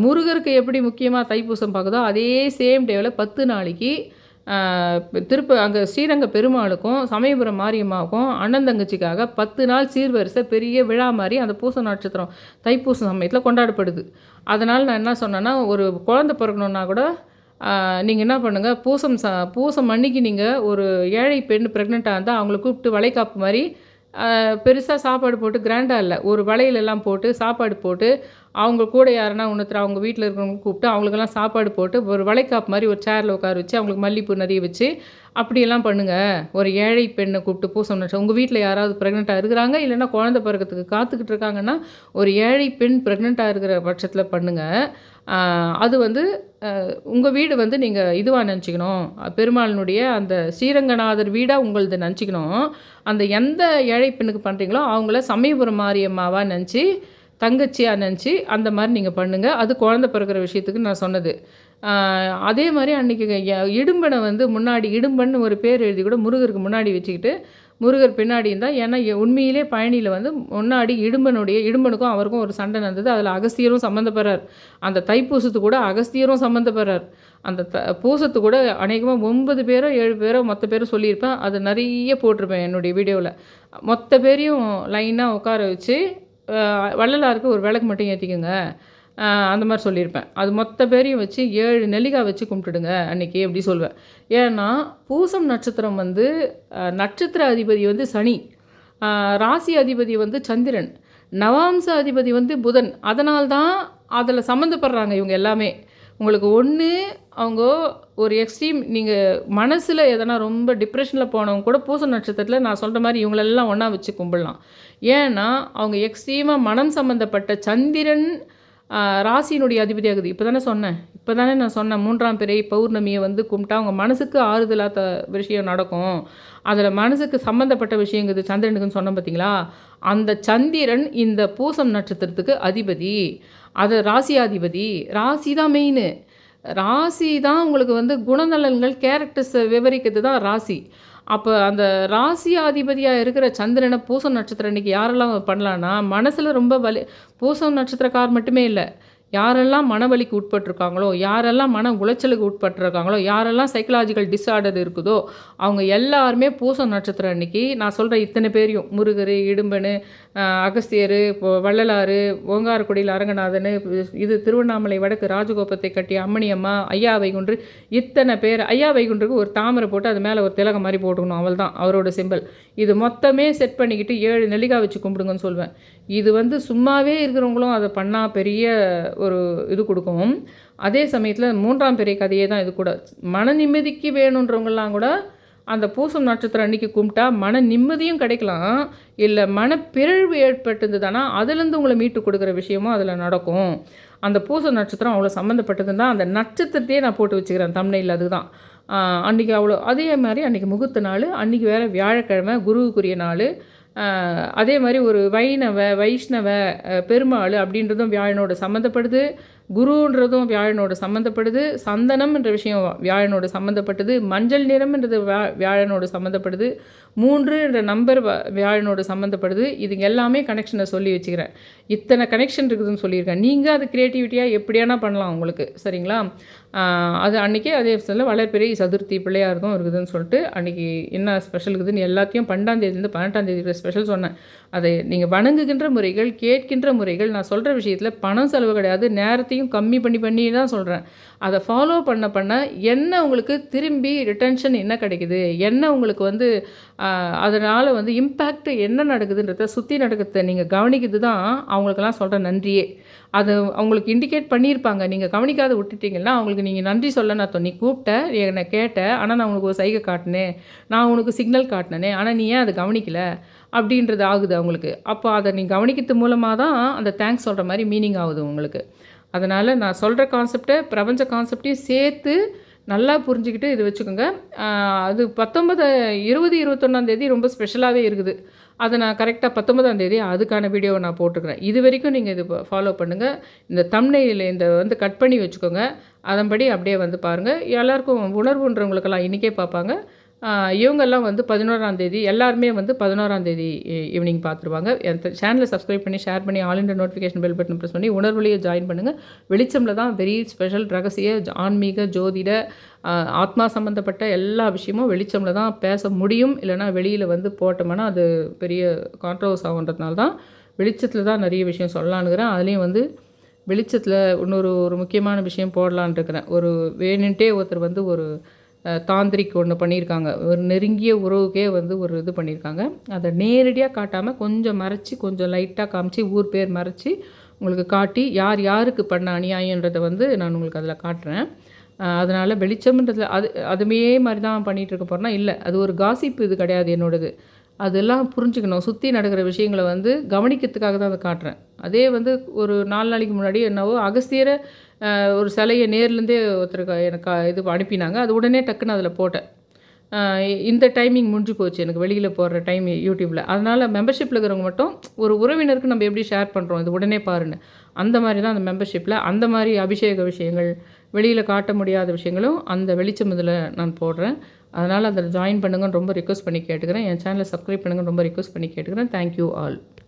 முருகருக்கு எப்படி முக்கியமாக தைப்பூசம் பார்க்குதோ அதே சேம் டேவில் 10 நாளைக்கு அங்கே ஸ்ரீரங்க பெருமாளுக்கும் சமயபுரம் மாரியம்மாவுக்கும் அண்ணன் தங்கச்சிக்காக 10 நாள் சீர்வரிசை பெரிய விழா மாதிரி அந்த பூச நட்சத்திரம் தைப்பூசம் சமயத்தில் கொண்டாடப்படுது. அதனால் நான் என்ன சொன்னேன்னா, ஒரு குழந்தை பிறக்கணுன்னா கூட நீங்கள் என்ன பண்ணுங்கள், பூசம் அன்னைக்கு நீங்கள் ஒரு ஏழை பெண் ப்ரெக்னெண்ட்டாக இருந்தால் அவங்கள கூப்பிட்டு வளைகாப்பு மாதிரி பெருசாக சாப்பாடு போட்டு, கிராண்டாக இல்லை, ஒரு வளையலெல்லாம் போட்டு சாப்பாடு போட்டு, அவங்க கூட யாருன்னா இன்னொருத்தர் அவங்க வீட்டில் இருக்கிறவங்க கூப்பிட்டு அவங்களுக்கெல்லாம் சாப்பாடு போட்டு ஒரு வளைகாப்பு மாதிரி ஒரு சேரில் உட்கார வச்சு அவங்களுக்கு மல்லிப்பூ நிறைய வச்சு அப்படியெல்லாம் பண்ணுங்கள். ஒரு ஏழை பெண்ணை கூப்பிட்டு பூசம் நட்சத்திரம் உங்கள் வீட்டில் யாராவது ப்ரெக்னெண்ட்டாக இருக்கிறாங்க, இல்லைன்னா குழந்தை பிறக்கிறதுக்கு காத்துக்கிட்டு இருக்காங்கன்னா ஒரு ஏழை பெண் ப்ரெக்னெண்ட்டாக இருக்கிற பட்சத்தில் பண்ணுங்கள். அது வந்து உங்கள் வீடு வந்து நீங்கள் இதுவாக நினச்சிக்கணும், பெருமாளினுடைய அந்த ஸ்ரீரங்கநாதர் வீடாக உங்களது நினச்சிக்கணும். அந்த எந்த ஏழை பெண்ணுக்கு பண்ணுறீங்களோ அவங்கள சமயபுரம் மாரியம்மாவாக நினச்சி, தங்கச்சியாக நினச்சி அந்த மாதிரி நீங்கள் பண்ணுங்கள். அது குழந்தை பிறக்கிற விஷயத்துக்கு நான் சொன்னது. அதே மாதிரி அன்றைக்கி இடும்பனை வந்து முன்னாடி இடும்பன்னு ஒரு பேர் எழுதி கூட முருகருக்கு முன்னாடி வச்சுக்கிட்டு, முருகர் பின்னாடி இருந்தால், ஏன்னா உண்மையிலே பழனியில் வந்து முன்னாடி இடும்பனுக்கும் அவருக்கும் ஒரு சண்டை நடந்தது. அதில் அகஸ்தியரும் சம்மந்தப்படுறார். அந்த தைப்பூசத்து கூட அகஸ்தியரும் சம்மந்தப்படுறார். அந்த பூசத்து கூட அநேகமாக 9 பேரோ 7 பேரோ மொத்த பேரும் சொல்லியிருப்பேன். அது நிறைய போட்டிருப்பேன் என்னுடைய வீடியோவில். மொத்த பேரையும் லைனாக உட்கார வச்சு வள்ளலாருக்கு ஒரு விளக்கு மட்டும் ஏற்றிக்கோங்க, அந்த மாதிரி சொல்லியிருப்பேன். அது மொத்த பேரையும் வச்சு 7 நெல்லிக்காய் வச்சு கும்பிட்டுடுங்க அன்றைக்கி அப்படி சொல்வேன். ஏன்னா பூசம் நட்சத்திரம் வந்து நட்சத்திர அதிபதி வந்து சனி, ராசி அதிபதி வந்து சந்திரன், நவாம்ச அதிபதி வந்து புதன். அதனால்தான் அதில் சம்மந்தப்படுறாங்க இவங்க எல்லாமே. உங்களுக்கு ஒன்று அவங்க ஒரு எக்ஸ்ட்ரீம், நீங்கள் மனசில் எதனா ரொம்ப டிப்ரெஷனில் போனவங்க கூட பூச நட்சத்திரத்தில் நான் சொல்கிற மாதிரி இவங்களெல்லாம் ஒன்றா வச்சு கும்பிடலாம். ஏன்னா அவங்க எக்ஸ்ட்ரீமாக மனம் சம்மந்தப்பட்ட சந்திரன் ராசியினுடைய அதிபதியாகுது. இப்போ தானே நான் சொன்னேன் 3ஆம் பிறை பௌர்ணமியை வந்து கும்பிட்டா அவங்க மனசுக்கு ஆறுதலாக விஷயம் நடக்கும். அதில் மனசுக்கு சம்மந்தப்பட்ட விஷயங்குது சந்திரனுக்குன்னு சொன்னோம் பார்த்தீங்களா. அந்த சந்திரன் இந்த பூசம் நட்சத்திரத்துக்கு அதிபதி, அது ராசியாதிபதி. ராசி தான் மெயின். ராசி தான் உங்களுக்கு வந்து குணநலன்கள், கேரக்டர்ஸை விவரிக்கிறது தான் ராசி. அப்போ அந்த ராசியாதிபதியாக இருக்கிற சந்திரனை பூசம் நட்சத்திரம் இன்றைக்கி யாரெல்லாம் பண்ணலான்னா, மனசில் ரொம்ப பூசம் நட்சத்திரக்கார் மட்டுமே இல்லை, யாரெல்லாம் மனவலிக்கு உட்பட்டிருக்காங்களோ, யாரெல்லாம் மன உளைச்சலுக்கு உட்பட்டிருக்காங்களோ, யாரெல்லாம் சைக்கலாஜிக்கல் டிஸார்டர் இருக்குதோ அவங்க எல்லாருமே பூசம் நட்சத்திரம் அன்றைக்கி நான் சொல்கிற இத்தனை பேரையும், முருகர், இடும்பன், அகஸ்தியர், வள்ளலார், ஓங்காரக்குடியில் அரங்கநாதன், இது திருவண்ணாமலை வடக்கு ராஜகோபுரத்தை கட்டிய அம்மணி அம்மா, ஐயா வைகுண்டர், இத்தனை பேர். ஐயா வைகுண்டருக்கு ஒரு தாமரை போட்டு அது மேலே ஒரு திலகம் மாதிரி போட்டுக்கணும், அவள் தான் அவரோட சிம்பிள். இது மொத்தமே செட் பண்ணிக்கிட்டு 7 நெல்லிக்காய் வச்சு கும்பிடுங்கன்னு சொல்வேன். இது வந்து சும்மாவே இருக்கிறவங்களும் அதை பண்ணால் பெரிய ஒரு இது கொடுக்கும். அதே சமயத்தில் 3ஆம் பிறை கதையே தான் இது கூட. மன நிம்மதிக்கு வேணுன்றவங்களாம் கூட அந்த பூசம் நட்சத்திரம் அன்றைக்கி கும்பிட்டா மன நிம்மதியும் கிடைக்கலாம். இல்லை மனப்பிறழ்வு ஏற்பட்டதுதானா அதுலேருந்து உங்களை மீட்டு கொடுக்குற விஷயமும் அதில் நடக்கும். அந்த பூச நட்சத்திரம் அவ்வளோ சம்மந்தப்பட்டதுன்னு தான் அந்த நட்சத்திரத்தையே நான் போட்டு வச்சுக்கிறேன் தம்ப்நெயில். அதுதான் அன்றைக்கி அவ்வளோ. அதே மாதிரி அன்றைக்கி முகூர்த்த நாள், அன்றைக்கி வேறு வியாழக்கிழமை, குருவுக்குரிய நாள். அதே மாதிரி ஒரு வைஷ்ணவ பெருமாள் அப்படின்றதும் வியாழனோட சம்மந்தப்படுது, குருன்றதும் வியாழனோட சம்மந்தப்படுது, சந்தனம் என்ற விஷயம் வியாழனோட சம்மந்தப்பட்டது, மஞ்சள் நிறம்ன்றது வியாழனோட சம்மந்தப்படுது, 3 என்ற நம்பர் வியாழனோட சம்மந்தப்படுது. இது எல்லாமே கனெக்ஷனை சொல்லி வச்சுக்கிறேன். இத்தனை கனெக்ஷன் இருக்குதுன்னு சொல்லியிருக்கேன். நீங்கள் அது க்ரியேட்டிவிட்டியாக எப்படியானா பண்ணலாம் உங்களுக்கு, சரிங்களா. அது அன்றைக்கி அதே சொல்ல வளர்பிறை சதுர்த்தி பிள்ளையாருக்கும் இருக்குதுன்னு சொல்லிட்டு அன்றைக்கி என்ன ஸ்பெஷல் இருக்குதுன்னு எல்லாத்தையும் 12ஆம் தேதியிலேருந்து 18ஆம் தேதி ஸ்பெஷல் சொன்னேன். அதை நீங்கள் வணங்குகின்ற முறைகள், கேட்கின்ற முறைகள், நான் சொல்கிற விஷயத்தில் பணம் செலவு கிடையாது, நேரத்தையும் கம்மி பண்ணி தான் சொல்கிறேன். அதை ஃபாலோ பண்ண என்ன உங்களுக்கு திரும்பி ரிட்டன்ஷன் என்ன கிடைக்குது, என்ன உங்களுக்கு வந்து அதனால் வந்து இம்பேக்ட் என்ன நடக்குதுன்றத சுற்றி நடக்கிறத நீங்கள் கவனிக்கிறது தான் அவங்களுக்கெல்லாம் சொல்கிற நன்றியே. அது அவங்களுக்கு இண்டிகேட் பண்ணியிருப்பாங்க. நீங்க கவனிக்காத விட்டுட்டீங்கன்னா, அவங்களுக்கு நீங்க நன்றி சொல்லன்னு அர்த்தம். "நீ கூப்பிட்ட, என்ன கேட்ட, ஆனா நான் உனக்கு ஒரு சைகை காட்டினேன். நான் உனக்கு சிக்னல் காட்டினேனே, ஆனா நீ ஏன் அத கவனிக்கல?" அப்படின்றது ஆகுது அவங்களுக்கு. அப்போ அத நீ கவனிக்கிறது மூலமா தான் அந்த தேங்க்ஸ் சொல்ற மாரி மீனிங் ஆகுது உங்களுக்கு. அதனால நான் சொல்ற கான்செப்ட்ட, பிரபஞ்ச கான்செப்ட்டையும் சேர்த்து நல்லா புரிஞ்சுக்கிட்டு இது வச்சுக்கோங்க. அது 19 20, 21ஆம் தேதி ரொம்ப ஸ்பெஷலாவே இருக்குது. அத நான் கரெக்ட்டா 19ஆம் தேதி அதுக்கான வீடியோவ நான் போட்டுருக்கிறேன். இதுவரைக்கும் நீங்க இது ஃபாலோ பண்ணுங்க. இந்த தம்ப்நெயில்ல இந்த வந்து கட் பண்ணி வச்சுக்கோங்க. அதன்படி அப்படியே வந்து பாருங்க. எல்லாருக்கும் உணர்வுன்றவங்களுக்கெல்லாம் இன்னைக்கே பார்ப்பாங்க. இவங்கெல்லாம் வந்து 11ஆம் தேதி எல்லாருமே வந்து 11ஆம் தேதி ஈவினிங் பார்த்துருவாங்க. என் சேனலை சப்ஸ்கிரைப் பண்ணி, ஷேர் பண்ணி, all India notification bell button press பண்ணி உணர்வுலயே ஜாயின் பண்ணுங்க. வெளிச்சம்ல தான் வெரி ஸ்பெஷல் ரகசிய ஆன்மீக, ஜோதிட, ஆத்மா சம்மந்தப்பட்ட எல்லா விஷயமும் வெளிச்சம்ல தான் பேச முடியும். இல்லைனா வெளியில் வந்து போட்டோம்னா அது பெரிய கான்ட்ரவர்ஸ் ஆகுன்றதுனால தான் வெளிச்சத்தில் தான் நிறைய விஷயம் சொல்லலான்னுக்கிறேன். அதுலேயும் வந்து வெளிச்சத்தில் ஒரு முக்கியமான விஷயம் போடலான்னு இருக்கிறேன். ஒரு வேணுன்ட்டே ஒருத்தர் வந்து ஒரு தாந்திரிக் ஒன்று பண்ணியிருக்காங்க. ஒரு நெருங்கிய உறவுக்கே வந்து ஒரு இது பண்ணியிருக்காங்க. அதை நேரடியாக காட்டாமல் கொஞ்சம் மறைச்சி, கொஞ்சம் லைட்டாக காமிச்சு, ஊர் பேர் மறைச்சி உங்களுக்கு காட்டி, யார் யாருக்கு பண்ண அநியாயன்றதை வந்து நான் உங்களுக்கு அதில் காட்டுறேன். அதனால் வெளிச்சம்ன்றதுல அதுமே மாரி தான் பண்ணிகிட்ருக்க போகிறேன்னா இல்லை, அது ஒரு காசிப் இது கிடையாது என்னோடது. அதெல்லாம் புரிஞ்சுக்கணும். சுற்றி நடக்கிற விஷயங்கள வந்து கவனிக்கிறதுக்காக தான் அத காட்டுறேன். அதே வந்து ஒரு 4 நாளைக்கு முன்னாடி என்னவோ அகஸ்தியர ஒரு சிலைய நேர்லேருந்தே ஒருத்தருக்கு எனக்கு இது அனுப்பினாங்க. அது உடனே டக்குன்னு அதில் போட்டேன். இந்த டைமிங் முடிஞ்சு போச்சு எனக்கு வெளியில் போடுற டைம் யூடியூப்பில். அதனால் மெம்பர்ஷிப்பில் இருக்கிறவங்க மட்டும் ஒரு உறவினருக்கு நம்ம எப்படி ஷேர் பண்ணுறோம் இது உடனே பாருன்னு. அந்த மாதிரி தான் அந்த மெம்பர்ஷிப்பில் அந்த மாதிரி அபிஷேக விஷயங்கள், வெளியில் காட்ட முடியாத விஷயங்களும் அந்த வெளிச்சம் இதில் நான் போடுறேன். அதனால் அதில் ஜாயின் பண்ணுங்கன்னு ரொம்ப ரிக்வெஸ்ட் பண்ணி கேட்டுக்கிறேன். என் சேனலை சப்ஸ்கிரைப் பண்ணுங்கன்னு ரொம்ப ரிக்வெஸ்ட் பண்ணி கேட்டுக்கிறேன். Thank you all.